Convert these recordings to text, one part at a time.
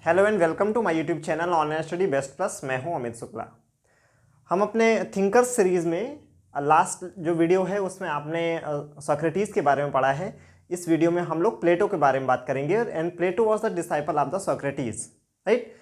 Hello and welcome to my YouTube channel online study best plus. मैं हूं अमित शुक्ला। हम अपने थिंकर्स सीरीज़ में लास्ट जो वीडियो है उसमें आपने सोक्रेटिस के बारे में पढ़ा है। इस वीडियो में हम लोग प्लेटो के बारे में बात करेंगे and Plato was the disciple of the Socrates, right.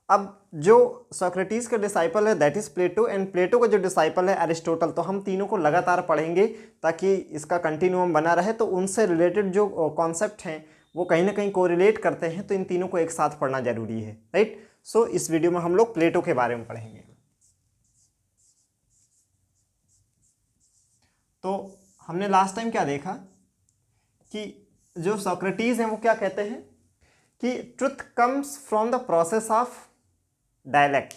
अब जो सोक्रेटिस का डिसाइपल है that is Plato and Plato का जो डिसाइपल है एरिस्टोटल। तो हम तीनों को लगातार पढ़ेंगे ताकि इसका कंटिन्यूम बना रहे। तो उनसे रिलेटेड जो कॉन्सेप्ट हैं वो कहीं ना कहीं कोरिलेट करते हैं, तो इन तीनों को एक साथ पढ़ना जरूरी है, राइट। सो इस वीडियो में हम लोग प्लेटो के बारे में पढ़ेंगे। तो हमने लास्ट टाइम क्या देखा कि जो सोक्रेटिस हैं वो क्या कहते हैं कि truth comes from the process of dialect.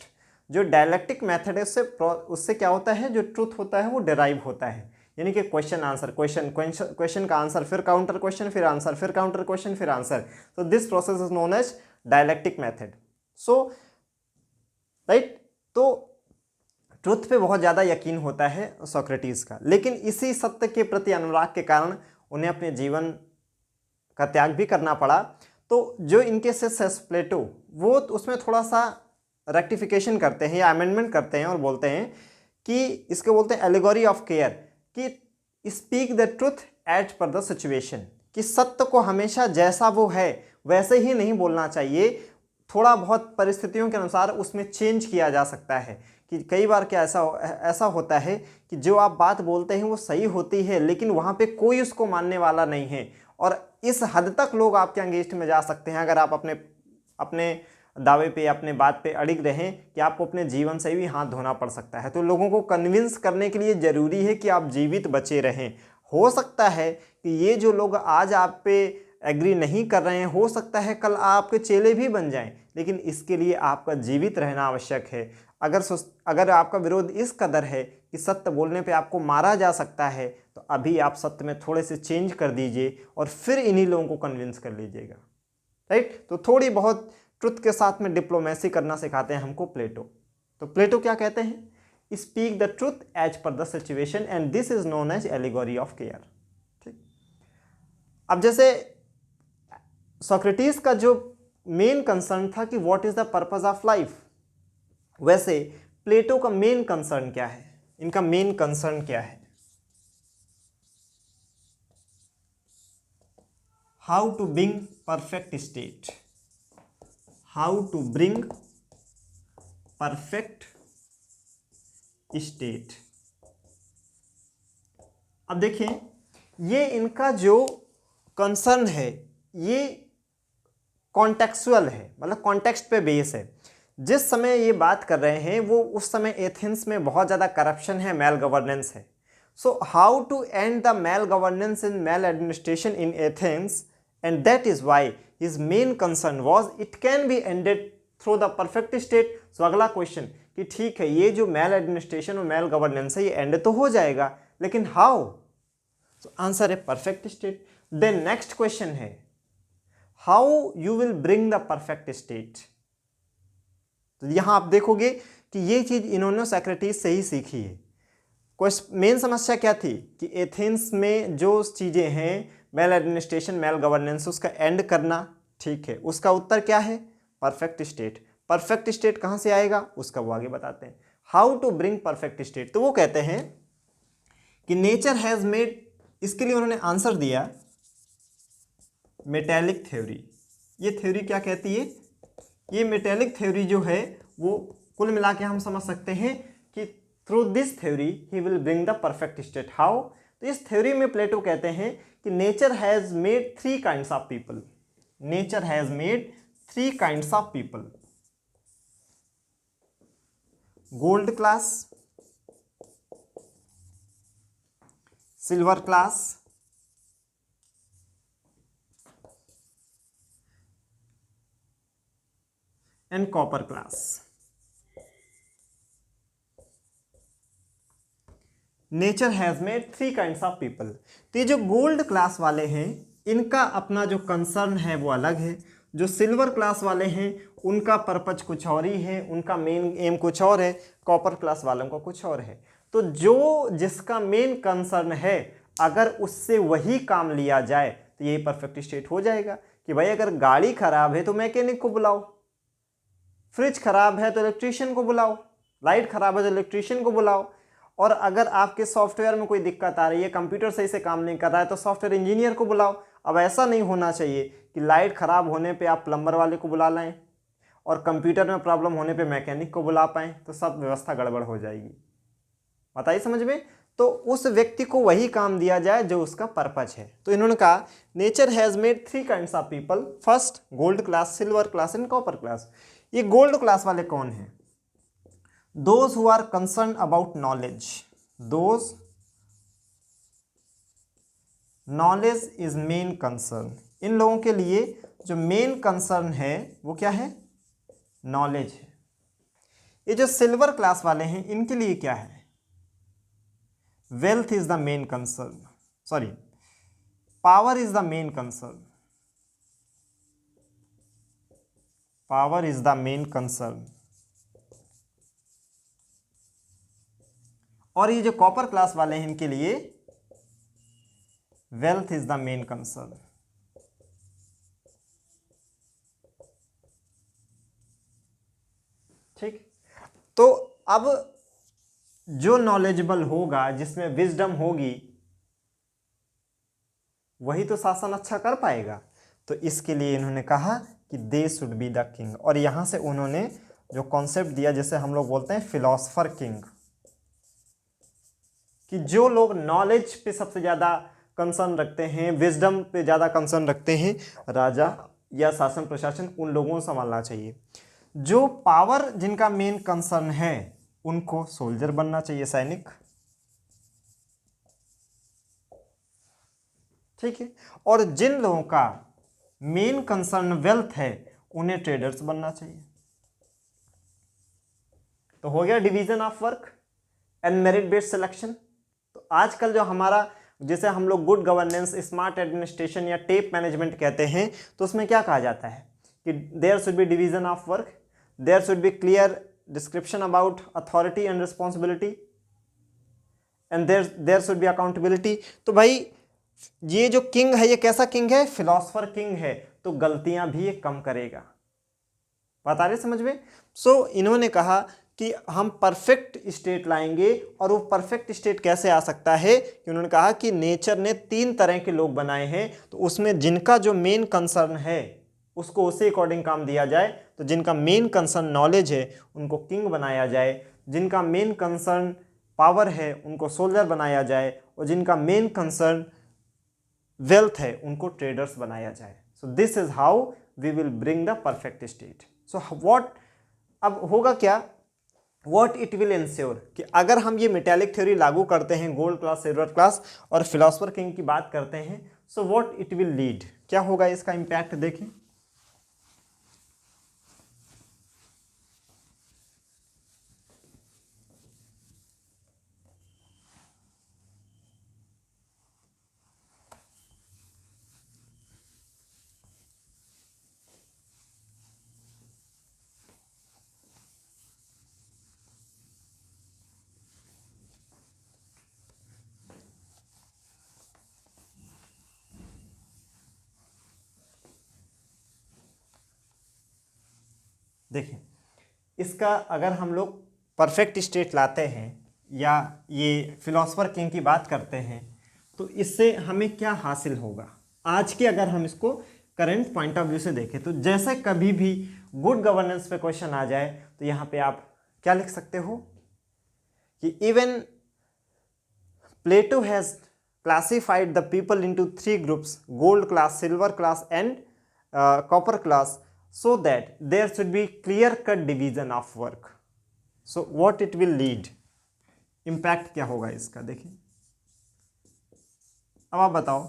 जो डायलेक्टिक मेथड है उससे क्या होता है, जो ट्रुथ होता है वो डिराइव होता है। यानी कि क्वेश्चन आंसर, क्वेश्चन का आंसर, फिर काउंटर क्वेश्चन, फिर आंसर, फिर काउंटर क्वेश्चन, फिर आंसर। तो this process is known as dialectic method. So right, तो ट्रुथ पे बहुत ज़्यादा यकीन होता है सोक्रेटिस का, लेकिन इसी सत्य के प्रति अनुराग के कारण उन्हें अपने जीवन का त्याग भी करना पड़ा। तो जो इनके शिष्य प्लेटो वो उसमें थोड़ा सा रेक्टिफिकेशन करते हैं या अमेंडमेंट करते हैं और बोलते हैं कि इसको बोलते हैं एलिगोरी ऑफ केयर, कि speak the truth as per the situation, कि सत्य को हमेशा जैसा वो है वैसे ही नहीं बोलना चाहिए, थोड़ा बहुत परिस्थितियों के अनुसार उसमें चेंज किया जा सकता है। कि कई बार क्या ऐसा होता है कि जो आप बात बोलते हैं वो सही होती है लेकिन वहाँ पे कोई उसको मानने वाला नहीं है, और इस हद तक लोग आपके अगेंस्ट में जा सकते हैं अगर आप अपने दावे पे, अपने बात पे अड़िग रहें कि आपको अपने जीवन से भी हाथ धोना पड़ सकता है। तो लोगों को कन्विंस करने के लिए ज़रूरी है कि आप जीवित बचे रहें। हो सकता है कि ये जो लोग आज आप पे एग्री नहीं कर रहे हैं, हो सकता है कल आपके चेले भी बन जाएं, लेकिन इसके लिए आपका जीवित रहना आवश्यक है। अगर आपका विरोध इस कदर है कि सत्य बोलने पे आपको मारा जा सकता है, तो अभी आप सत्य में थोड़े से चेंज कर दीजिए और फिर इन्हीं लोगों को कन्विंस कर लीजिएगा, राइट। तो थोड़ी बहुत ट्रुथ के साथ में डिप्लोमेसी करना सिखाते हैं हमको प्लेटो। तो प्लेटो क्या कहते हैं, speak the truth as per the situation and this is known as allegory of care. ठीक, अब जैसे सोक्रेटिस का जो मेन कंसर्न था कि what is the purpose of life, वैसे प्लेटो का मेन कंसर्न क्या है, इनका मेन कंसर्न क्या है, how to bring perfect state, how to bring perfect state. अब देखिए ये इनका जो कंसर्न है ये कॉन्टेक्चुअल है, मतलब कॉन्टेक्स्ट पे बेस है। जिस समय ये बात कर रहे हैं वो उस समय एथेंस में बहुत ज़्यादा करप्शन है, मेल गवर्नेंस है। So how to end the male governance in male administration in Athens, and that is why his main concern was it can be ended through the perfect state. So अगला question कि ठीक है ये जो male administration और male governance है ये end तो हो जाएगा, लेकिन हाउ। सो आंसर है perfect state. Then next question है how you will bring the perfect state. तो यहां आप देखोगे कि ये चीज इन्होंने सोक्रेटिस से ही सीखी है। मेन समस्या क्या थी कि एथेंस में जो चीजें हैं मेल एडमिनिस्ट्रेशन, मेल गवर्नेंस, उसका एंड करना, ठीक है, उसका उत्तर क्या है, परफेक्ट स्टेट। परफेक्ट स्टेट कहां से आएगा उसका वो आगे बताते हैं। How to bring perfect state, तो वो कहते हैं कि नेचर हैज मेड, इसके लिए उन्होंने आंसर दिया मेटेलिक थ्योरी। ये थ्योरी क्या कहती है, ये मेटेलिक थ्योरी जो है वो कुल मिला के हम समझ सकते हैं कि through this theory he will bring the perfect state. How, तो इस थ्योरी में प्लेटो कहते हैं कि nature has made three kinds of people, nature has made three kinds of people, gold class, silver class and copper class. Nature has made three kinds of people. तो ये जो gold class वाले हैं इनका अपना जो कंसर्न है वो अलग है, जो सिल्वर क्लास वाले हैं उनका पर्पज कुछ और ही है, उनका मेन एम कुछ और है, कॉपर क्लास वालों का कुछ और है। तो जो जिसका मेन कंसर्न है अगर उससे वही काम लिया जाए तो ये परफेक्ट स्टेट हो जाएगा। कि भाई अगर गाड़ी खराब है तो मैकेनिक को बुलाओ, फ्रिज खराब है तो इलेक्ट्रीशियन को बुलाओ, लाइट खराब है तो इलेक्ट्रीशियन को बुलाओ, और अगर आपके सॉफ्टवेयर में कोई दिक्कत आ रही है, कंप्यूटर सही से काम नहीं कर रहा है, तो सॉफ्टवेयर इंजीनियर को बुलाओ। अब ऐसा नहीं होना चाहिए कि लाइट खराब होने पे आप प्लम्बर वाले को बुला लाएं और कंप्यूटर में प्रॉब्लम होने पे मैकेनिक को बुला पाएँ, तो सब व्यवस्था गड़बड़ हो जाएगी। बताइए समझ में। तो उस व्यक्ति को वही काम दिया जाए जो उसका पर्पज है। तो इन्होंने कहा nature has made 3 kinds of people, first gold class, silver class and copper class. ये गोल्ड क्लास वाले कौन हैं? Those who are concern about knowledge, those knowledge is main concern. इन लोगों के लिए जो मेन कंसर्न है वो क्या है? नॉलेज है। ये जो सिल्वर क्लास वाले हैं इनके लिए क्या है? Wealth is the main concern, sorry power is the main concern, power is the main concern. और ये जो कॉपर क्लास वाले हैं इनके लिए wealth is the main concern. ठीक, तो अब जो नॉलेजेबल होगा, जिसमें विजडम होगी, वही तो शासन अच्छा कर पाएगा। तो इसके लिए इन्होंने कहा कि they should be the king. और यहां से उन्होंने जो कॉन्सेप्ट दिया, जैसे हम लोग बोलते हैं फिलोसफर किंग, कि जो लोग नॉलेज पे सबसे ज़्यादा कंसर्न रखते हैं, विजडम पे ज़्यादा कंसर्न रखते हैं, राजा या शासन प्रशासन, उन लोगों को संभालना चाहिए। जो पावर जिनका मेन कंसर्न है उनको सोल्जर बनना चाहिए, सैनिक। ठीक है। और जिन लोगों का मेन कंसर्न वेल्थ है उन्हें ट्रेडर्स बनना चाहिए। तो हो गया division of work and merit based selection. तो आजकल जो हमारा, जैसे हम लोग गुड गवर्नेंस, स्मार्ट एडमिनिस्ट्रेशन या टेप मैनेजमेंट कहते हैं, तो उसमें क्या कहा जाता है कि there should be division of work, there should be clear description about authority and responsibility, and there should be accountability. तो भाई ये जो किंग है, ये कैसा किंग है? फिलोसफर किंग है, तो गलतियां भी ये कम करेगा। बता रहे समझ में। सो इन्होंने कहा कि हम परफेक्ट स्टेट लाएंगे, और वो परफेक्ट स्टेट कैसे आ सकता है कि उन्होंने कहा कि नेचर ने 3 तरह के लोग बनाए हैं, तो उसमें जिनका जो मेन कंसर्न है उसको उसी अकॉर्डिंग काम दिया जाए। तो जिनका मेन कंसर्न नॉलेज है उनको किंग बनाया जाए, जिनका मेन कंसर्न पावर है उनको सोल्जर बनाया जाए, और जिनका मेन कंसर्न वेल्थ है उनको ट्रेडर्स बनाया जाए। So this is how we will bring the perfect state. So what अब होगा क्या? व्हाट इट विल इंश्योर, कि अगर हम ये मेटालिक थ्योरी लागू करते हैं, गोल्ड क्लास, सिल्वर क्लास और फिलोसफर किंग की बात करते हैं, so what it will lead, क्या होगा इसका इंपैक्ट देखें। देखिए, इसका अगर हम लोग परफेक्ट स्टेट लाते हैं या ये फिलोसफर किंग की बात करते हैं, तो इससे हमें क्या हासिल होगा? आज के अगर हम इसको करंट पॉइंट ऑफ व्यू से देखें, तो जैसे कभी भी गुड गवर्नेंस पे क्वेश्चन आ जाए, तो यहाँ पे आप क्या लिख सकते हो कि even Plato has classified the people into 3 groups, gold class, silver class and copper class, so that there should be clear cut division of work. So what it will lead, impact क्या होगा इसका? देखिए, अब आप बताओ,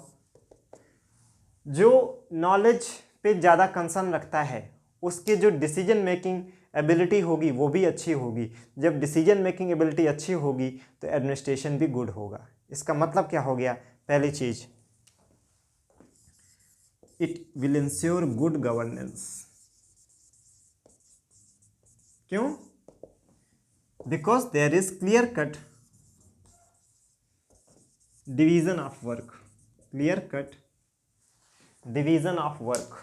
जो knowledge पे ज़्यादा कंसर्न रखता है उसके जो डिसीजन मेकिंग एबिलिटी होगी वो भी अच्छी होगी। जब डिसीजन मेकिंग एबिलिटी अच्छी होगी तो एडमिनिस्ट्रेशन भी गुड होगा। इसका मतलब क्या हो गया? पहली चीज, it will ensure good governance. क्यों? Because there is clear cut division of work, clear cut division of work.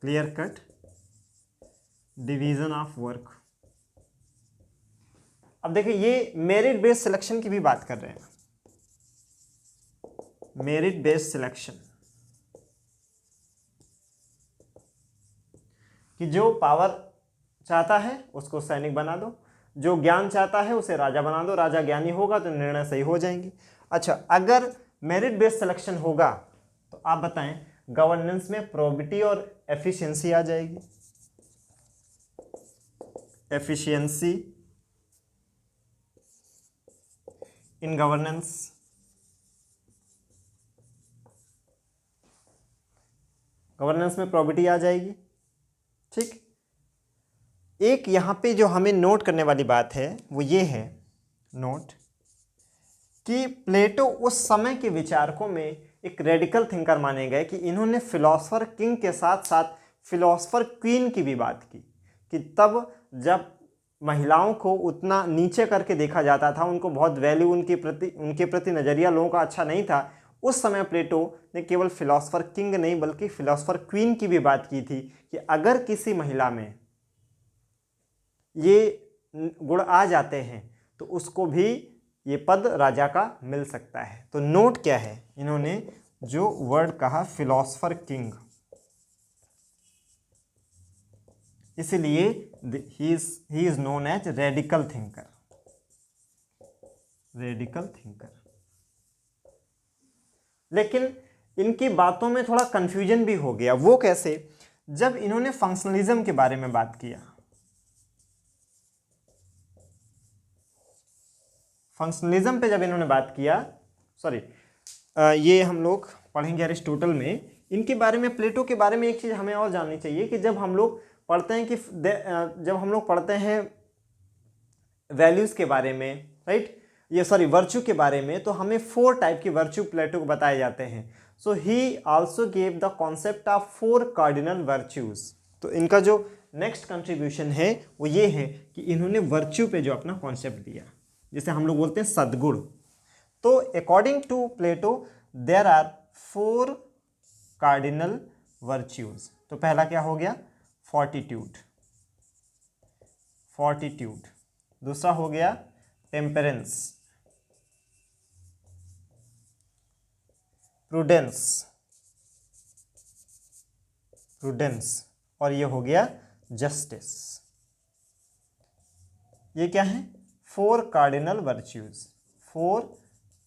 Clear cut division of work. अब देखिए ये मेरिट बेस्ड सिलेक्शन की भी बात कर रहे हैं, मेरिट बेस्ड सिलेक्शन, कि जो पावर चाहता है उसको सैनिक बना दो, जो ज्ञान चाहता है उसे राजा बना दो, राजा ज्ञानी होगा तो निर्णय सही हो जाएंगे। अच्छा, अगर मेरिट बेस्ड सिलेक्शन होगा तो आप बताएं गवर्नेंस में प्रोबिटी और एफिशिएंसी आ जाएगी, एफिशिएंसी इन गवर्नेंस, गवर्नेंस में प्रोबिटी आ जाएगी। ठीक, एक यहाँ पे जो हमें नोट करने वाली बात है वो ये है, नोट, कि प्लेटो उस समय के विचारकों में एक रेडिकल थिंकर माने गए कि इन्होंने फिलोसफर किंग के साथ साथ फिलोसफर क्वीन की भी बात की, कि तब जब महिलाओं को उतना नीचे करके देखा जाता था, उनको बहुत वैल्यू उनके प्रति नज़रिया लोगों का अच्छा नहीं था, उस समय प्लेटो ने केवल फिलोसफर किंग नहीं बल्कि फिलोसफर क्वीन की भी बात की थी कि अगर किसी महिला में ये गुण आ जाते हैं तो उसको भी ये पद राजा का मिल सकता है। तो नोट क्या है, इन्होंने जो वर्ड कहा फिलोसफर किंग, इसलिए he is known as radical thinker, radical thinker. लेकिन इनकी बातों में थोड़ा कंफ्यूजन भी हो गया। वो कैसे? जब इन्होंने फंक्शनलिज्म के बारे में बात किया, फंक्शनलिज्म पे जब इन्होंने बात किया, सॉरी ये हम लोग पढ़ेंगे अरिस्टोटल में, इनके बारे में, प्लेटो के बारे में एक चीज़ हमें और जाननी चाहिए कि जब हम लोग पढ़ते हैं कि जब हम लोग पढ़ते हैं वैल्यूज़ के बारे में, राइट, ये सॉरी वर्च्यू के बारे में, तो हमें 4 टाइप की वर्च्यू प्लेटो को बताए जाते हैं। So he also gave the concept of 4 cardinal virtues. तो इनका जो नेक्स्ट कंट्रीब्यूशन है वो ये है कि इन्होंने वर्च्यू पे जो अपना कॉन्सेप्ट दिया, जिसे हम लोग बोलते हैं सद्गुण। तो according to Plato there are 4 cardinal virtues. तो पहला क्या हो गया? Fortitude, fortitude. दूसरा हो गया टेम्परेंस, प्रूडेंस, प्रूडेंस, और ये हो गया जस्टिस। ये क्या है? 4 कार्डिनल वर्च्यूज, 4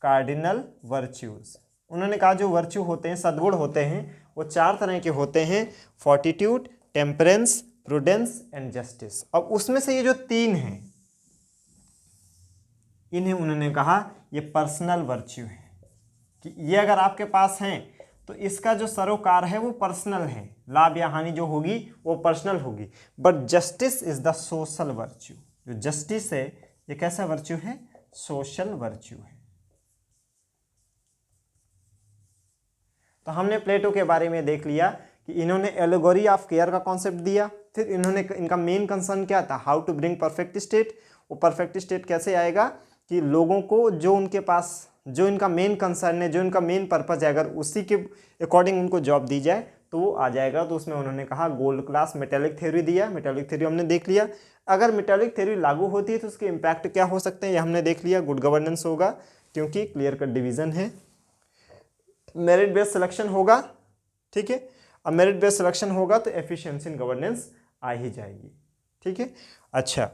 कार्डिनल वर्च्यूज। उन्होंने कहा जो वर्च्यू होते हैं, सद्गुण होते हैं, वो 4 तरह के होते हैं, fortitude, temperance, prudence and justice. अब उसमें से ये जो 3 हैं, इन्हें उन्होंने कहा ये पर्सनल वर्च्यू है, कि ये अगर आपके पास हैं तो इसका जो सरोकार है वो पर्सनल है, लाभ या हानि जो होगी वो पर्सनल होगी। But justice is the social virtue. जो जस्टिस है ये कैसा वर्च्यू है? सोशल वर्च्यू है। तो हमने प्लेटो के बारे में देख लिया कि इन्होंने एलोगोरी ऑफ केयर का कॉन्सेप्ट दिया। फिर इन्होंने, इनका मेन कंसर्न क्या था? How to bring perfect state. वो परफेक्ट स्टेट कैसे आएगा कि लोगों को जो उनके पास, जो इनका मेन कंसर्न है, जो इनका मेन पर्पज है, अगर उसी के अकॉर्डिंग उनको जॉब दी जाए तो वो आ जाएगा। तो उसमें उन्होंने कहा गोल्ड क्लास मेटेलिक थ्योरी दिया। मेटेलिक थ्योरी हमने देख लिया। अगर मेटेलिक थ्योरी लागू होती है तो उसके इम्पैक्ट क्या हो सकते हैं, ये हमने देख लिया। गुड गवर्नेंस होगा क्योंकि क्लियर कट डिवीजन है। मेरिट बेस्ड सिलेक्शन होगा, ठीक है। अब मेरिट बेस्ड सिलेक्शन होगा तो एफिशिएंसी इन गवर्नेंस आ ही जाएगी, ठीक है। अच्छा,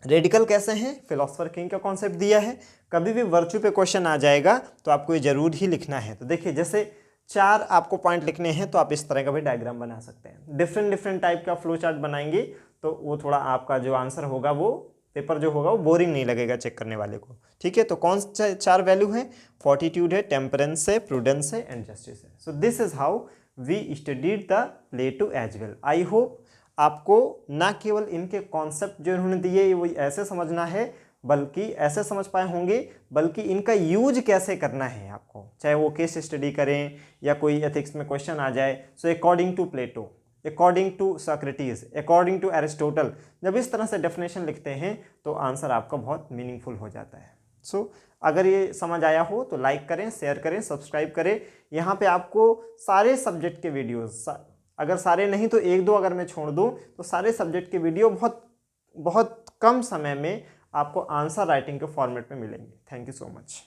रेडिकल कैसे हैं? फिलोसफर किंग का कॉन्सेप्ट दिया है। कभी भी वर्च्यू पे क्वेश्चन आ जाएगा तो आपको ये जरूर ही लिखना है। तो देखिए, जैसे 4 आपको पॉइंट लिखने हैं तो आप इस तरह का भी डायग्राम बना सकते हैं। डिफरेंट टाइप का फ्लो चार्ट बनाएंगे तो वो थोड़ा आपका जो आंसर होगा, वो पेपर जो होगा वो बोरिंग नहीं लगेगा चेक करने वाले को, ठीक है। तो कौन से 4 वैल्यू हैं? फोर्टिट्यूड है, टेम्परेंस है, प्रूडेंस है एंड जस्टिस है। So this is how we studied the Plato as well. I hope आपको ना केवल इनके कॉन्सेप्ट जो इन्होंने दिए वो ऐसे समझना है, बल्कि ऐसे समझ पाए होंगे, बल्कि इनका यूज कैसे करना है आपको, चाहे वो केस स्टडी करें या कोई एथिक्स में क्वेश्चन आ जाए। So according to Plato, according to Socrates, according to Aristotle, जब इस तरह से डेफिनेशन लिखते हैं तो आंसर आपका बहुत मीनिंगफुल हो जाता है। सो अगर ये समझ आया हो तो लाइक करें, शेयर करें, सब्सक्राइब करें। यहाँ पे आपको सारे सब्जेक्ट के वीडियोस, अगर सारे नहीं तो एक दो अगर मैं छोड़ दूँ तो सारे सब्जेक्ट के वीडियो बहुत बहुत कम समय में आपको आंसर राइटिंग के फॉर्मेट में मिलेंगे। Thank you so much.